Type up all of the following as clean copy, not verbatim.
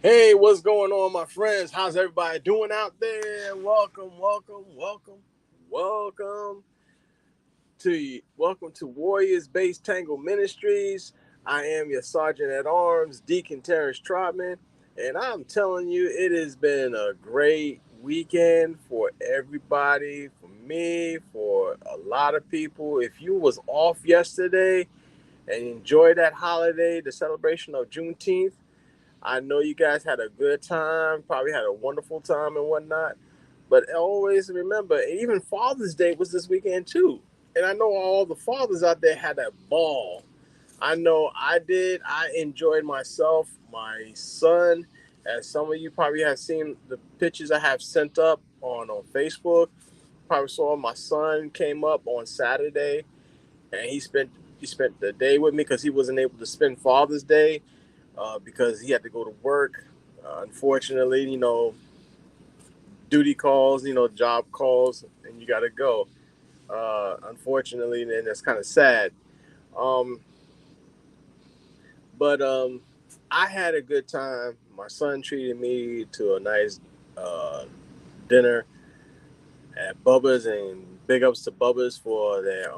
Hey, what's going on, my friends? How's everybody doing out there? Welcome welcome to Warriors Base Tangle Ministries. I am your Sergeant at Arms, Deacon Terrence Trotman, and I'm telling you, it has been a great weekend for everybody, for me, for a lot of people. If you was off yesterday and enjoyed that holiday, the celebration of Juneteenth, I know you guys had a good time, probably had a wonderful time and whatnot. But always remember, even Father's Day was this weekend too. And I know all the fathers out there had a ball. I know I did. I enjoyed myself. My son, as some of you probably have seen the pictures I have sent up on Facebook, probably saw my son came up on Saturday and he spent the day with me because he wasn't able to spend Father's Day because he had to go to work. Unfortunately, duty calls, job calls, and you got to go. Unfortunately, and that's kind of sad. Um, but I had a good time. My son treated me to a nice uh, dinner at Bubba's, and big ups to Bubba's for their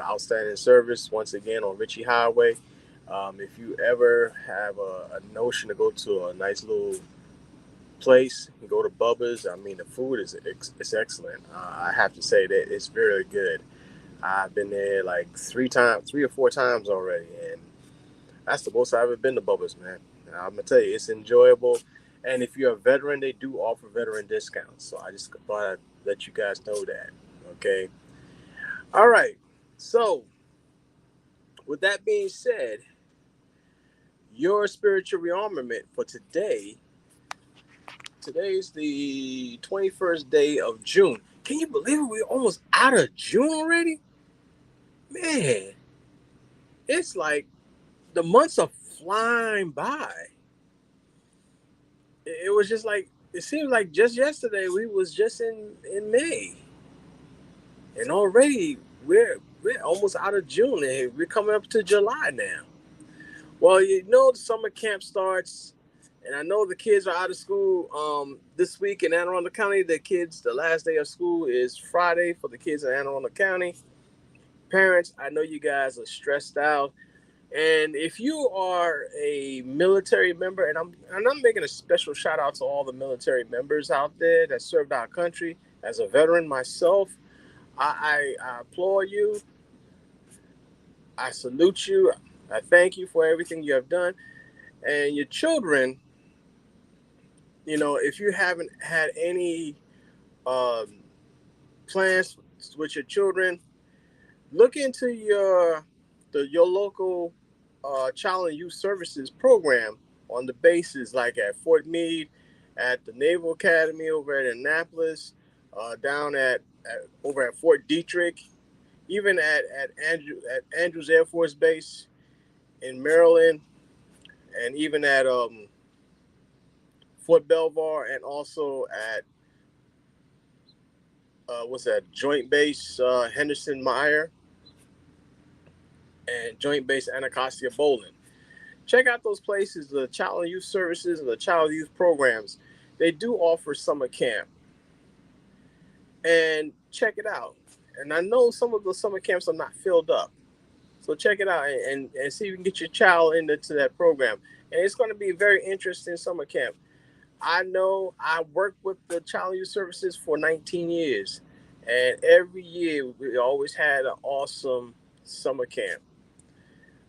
outstanding service once again on Ritchie Highway. If you ever have a notion to go to a nice little place, you go to Bubba's. I mean, the food is excellent. I have to say that it's very good. I've been there like 3 or 4 times already, and that's the most I've ever been to Bubba's, man. I'm gonna tell you, it's enjoyable. And if you're a veteran, they do offer veteran discounts. So I just thought I'd let you guys know that. Okay. All right. So with that being said, your spiritual rearmament for today. Today's the 21st day of June. Can you believe it? We're almost out of June already? Man, it's like the months are flying by. It was just like it seemed like just yesterday we was just in May, and already we're almost out of June and we're coming up to July now. Well, the summer camp starts, and I know the kids are out of school this week in Anne Arundel County. The last day of school is Friday for the kids in Anne Arundel County. Parents, I know you guys are stressed out. And if you are a military member, and I'm making a special shout out to all the military members out there that served our country. As a veteran myself, I applaud you. I salute you. I thank you for everything you have done. And your children, if you haven't had any um, plans with your children, look into your local child and youth services program on the bases like at Fort Meade, at the Naval Academy over at Annapolis, down over at Fort Detrick, even at Andrews Air Force Base in Maryland, and even at Fort Belvoir, and also at what's that, Joint Base Henderson Meyer and Joint Base Anacostia Bolin. Check out those places, the Child and Youth Services and the Child and Youth Programs. They do offer summer camp, and check it out. And I know some of the summer camps are not filled up, so check it out and see if you can get your child into that program. And it's going to be a very interesting summer camp. I know I worked with the Child and Youth Services for 19 years, and every year we always had an awesome summer camp.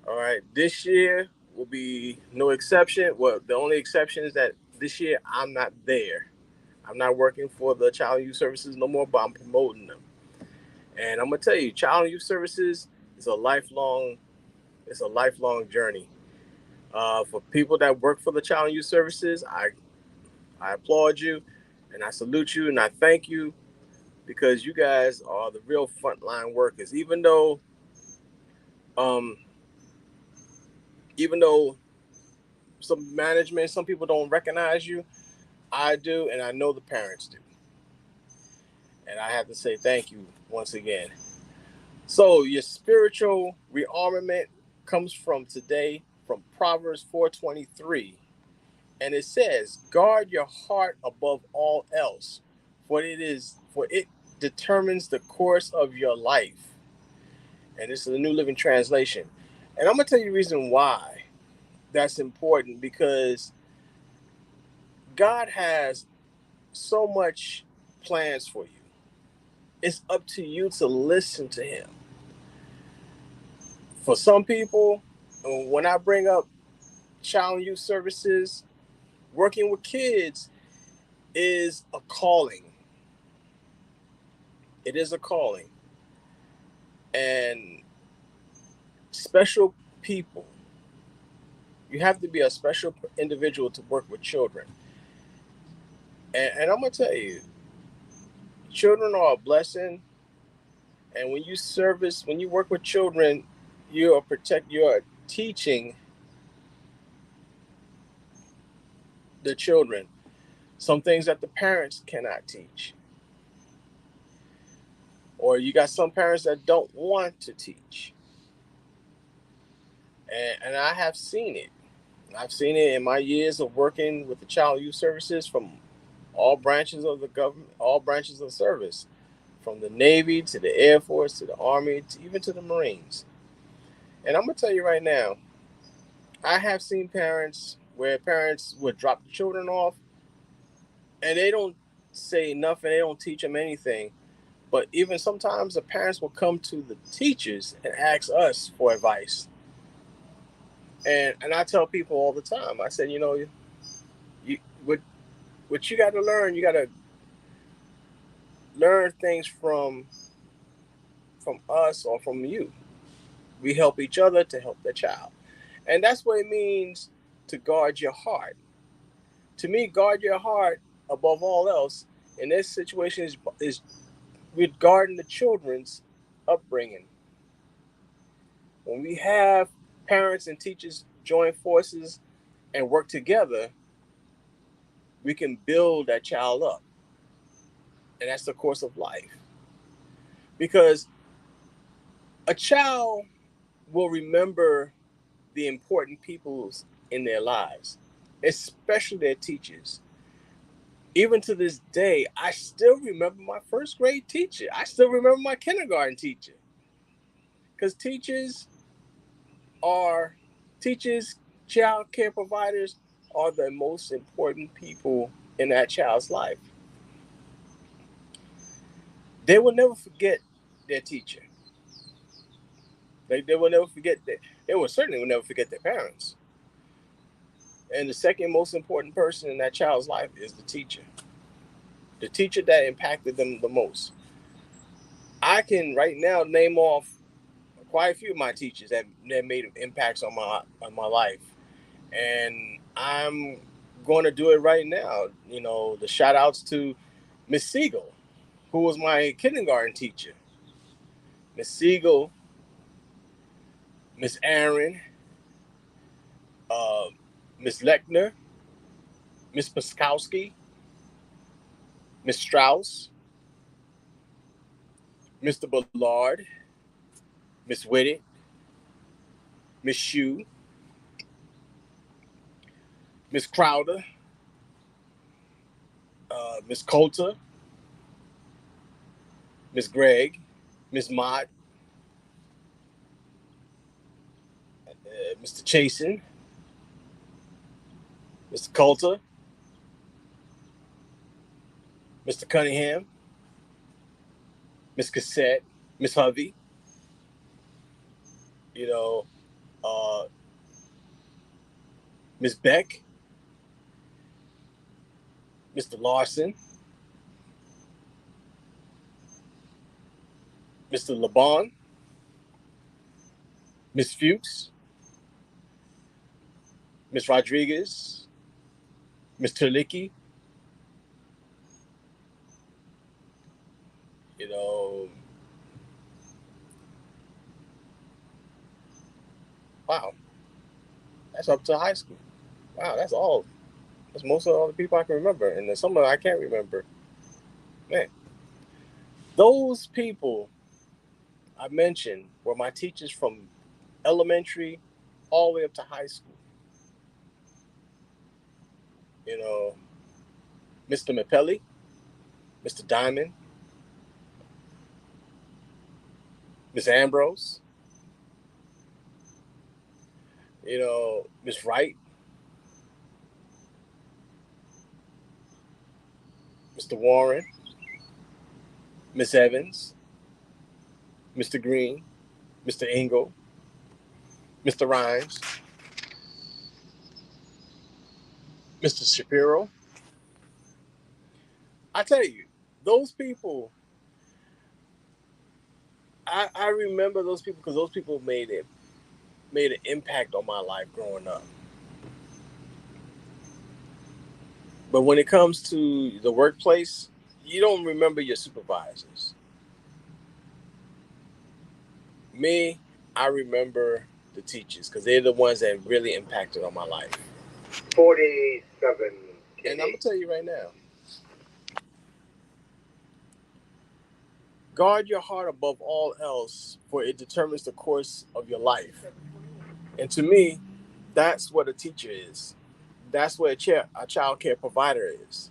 All right, this year will be no exception. Well, the only exception is that this year I'm not there. I'm not working for the Child and Youth Services no more, but I'm promoting them. And I'm gonna tell you, Child and Youth Services is it's a lifelong journey. For people that work for the Child and Youth Services, I applaud you, and I salute you, and I thank you because you guys are the real frontline workers. Um, even though some people don't recognize you, I do, and I know the parents do. And I have to say thank you once again. So your spiritual rearmament comes from today from Proverbs 4:23. And it says, guard your heart above all else, for it determines the course of your life. And this is the New Living Translation. And I'm gonna tell you the reason why that's important, because God has so much plans for you. It's up to you to listen to him. For some people, when I bring up child and youth services, working with kids is a calling. It is a calling. And special people, you have to be a special individual to work with children. And I'm going to tell you, children are a blessing. And when you work with children, you're teaching the children some things that the parents cannot teach. Or you got some parents that don't want to teach. And I have seen it. I've seen it in my years of working with the child youth services from all branches of the government, all branches of service, from the Navy to the Air Force to the Army, even to the Marines. And I'm going to tell you right now, I have seen parents where parents would drop the children off and they don't say nothing, they don't teach them anything. But even sometimes the parents will come to the teachers and ask us for advice. And I tell people all the time, I said, you what you got to learn, you got to learn things from us or from you. We help each other to help the child. And that's what it means to guard your heart. To me, guard your heart above all else in this situation is regarding the children's upbringing. When we have parents and teachers join forces and work together, we can build that child up. And that's the course of life. Because a child will remember the important people in their lives, especially their teachers. Even to this day, I still remember my first grade teacher. I still remember my kindergarten teacher. Because are teachers, child care providers are the most important people in that child's life. They will never forget their teacher. They will never forget that. They will certainly will never forget their parents. And the second most important person in that child's life is the teacher. The teacher that impacted them the most. I can right now name off quite a few of my teachers that made impacts on my life. And I'm going to do it right now. The shout outs to Miss Siegel, who was my kindergarten teacher. Miss Siegel, Miss Aaron, uh, Miss Lechner, Miss Paskowski, Miss Strauss, Mr. Ballard, Miss Whitted, Miss Shue, Miss Crowder, Miss Coulter, Miss Gregg, Miss Mott, Mr. Chasen, Mr. Coulter, Mr. Cunningham, Miss Cassette, Miss Hovey, you know, uh, Miss Beck, Mr. Larson, Mr. LeBon, Miss Fuchs, Miss Rodriguez, Miss Terlicki, you know, wow, that's up to high school. Wow, that's all. That's most of all the people I can remember, and there's some of them I can't remember. Man, those people I mentioned were my teachers from elementary all the way up to high school. you know, Mr. Mapelli, Mr. Diamond, Miss Ambrose, you know, Miss Wright, Mr. Warren, Miss Evans, Mr. Green, Mr. Engel, Mr. Rhymes, Mr. Shapiro. I tell you, those people, I remember those people because those people made an impact on my life growing up. But when it comes to the workplace, you don't remember your supervisors. Me, I remember the teachers because they're the ones that really impacted on my life. 47. And I'm going to tell you right now, guard your heart above all else, for it determines the course of your life. And to me, that's what a teacher is. That's what a child care provider is.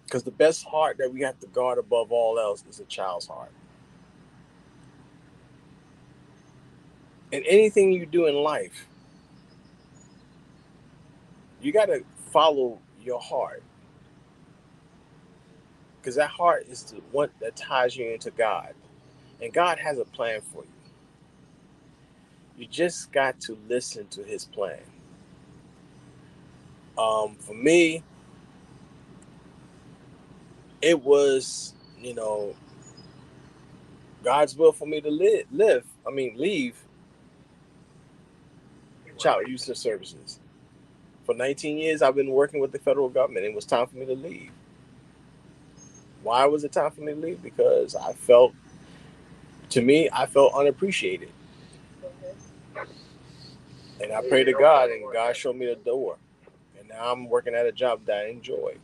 Because the best heart that we have to guard above all else is a child's heart. And anything you do in life, you got to follow your heart. Because that heart is the one that ties you into God. And God has a plan for you. You just got to listen to his plan. For me, it was, God's will for me to leave child use services. For 19 years, I've been working with the federal government. It was time for me to leave. Why was it time for me to leave? Because I felt unappreciated. And I prayed to God, and God showed me the door. And now I'm working at a job that I enjoy.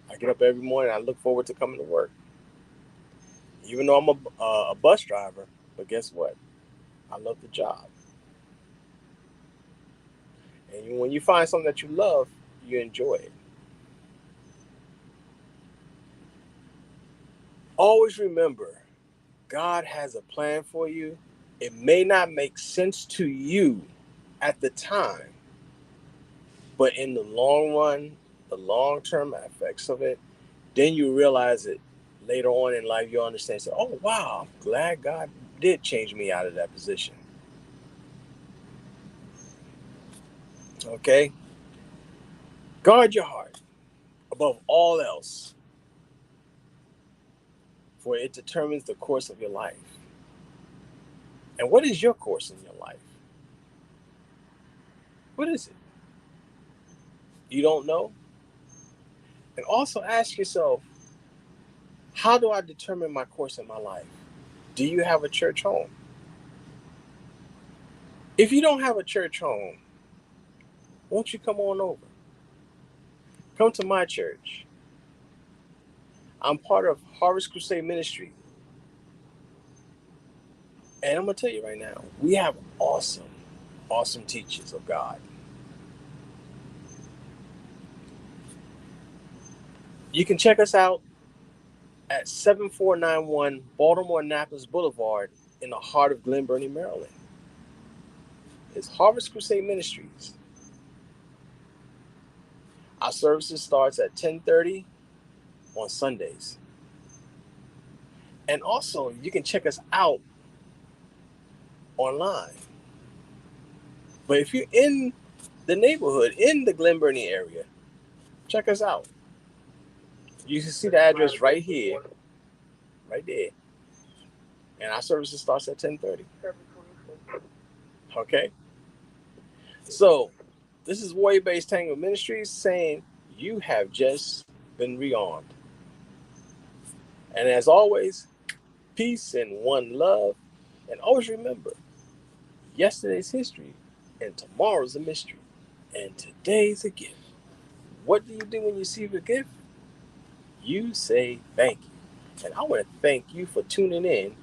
I get up every morning. I look forward to coming to work. Even though I'm a bus driver, but guess what? I love the job. And when you find something that you love, you enjoy it. Always remember, God has a plan for you. It may not make sense to you at the time, but in the long run, the long-term effects of it, then you realize it later on in life. You understand, say, oh, wow, I'm glad God did change me out of that position. Okay? Guard your heart above all else, for it determines the course of your life. And what is your course in your life? What is it? You don't know? And also ask yourself, how do I determine my course in my life? Do you have a church home? If you don't have a church home, won't you come on over? Come to my church. I'm part of Harvest Crusade Ministry. And I'm going to tell you right now, we have awesome, awesome teachers of God. You can check us out at 7491 Baltimore Annapolis Boulevard in the heart of Glen Burnie, Maryland. It's Harvest Crusade Ministries. Our services starts at 10:30 on Sundays. And also, you can check us out online. But if you're in the neighborhood, in the Glen Burnie area, check us out. You can see the address right here, right there. And our services starts at 10:30. Okay? So, this is Warrior Base Tango Ministries saying you have just been rearmed. And as always, peace and one love. And always remember, yesterday's history and tomorrow's a mystery. And today's a gift. What do you do when you receive a gift? You say thank you. And I want to thank you for tuning in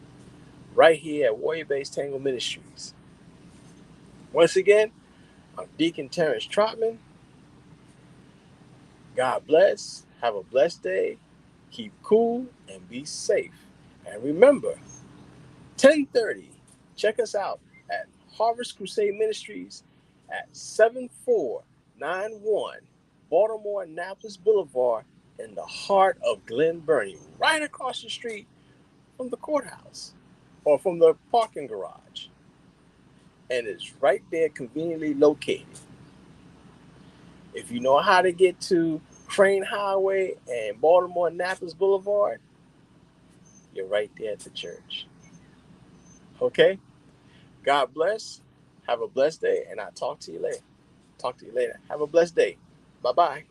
right here at Warrior Base Tango Ministries. Once again, I'm Deacon Terrence Trotman. God bless. Have a blessed day. Keep cool and be safe. And remember, 10:30. Check us out at Harvest Crusade Ministries at 7491 Baltimore Annapolis Boulevard in the heart of Glen Burnie, right across the street from the courthouse or from the parking garage. And it's right there conveniently located. If you know how to get to Crane Highway and Baltimore Annapolis Boulevard, you're right there at the church. Okay? God bless. Have a blessed day, and I'll talk to you later. Have a blessed day. Bye-bye.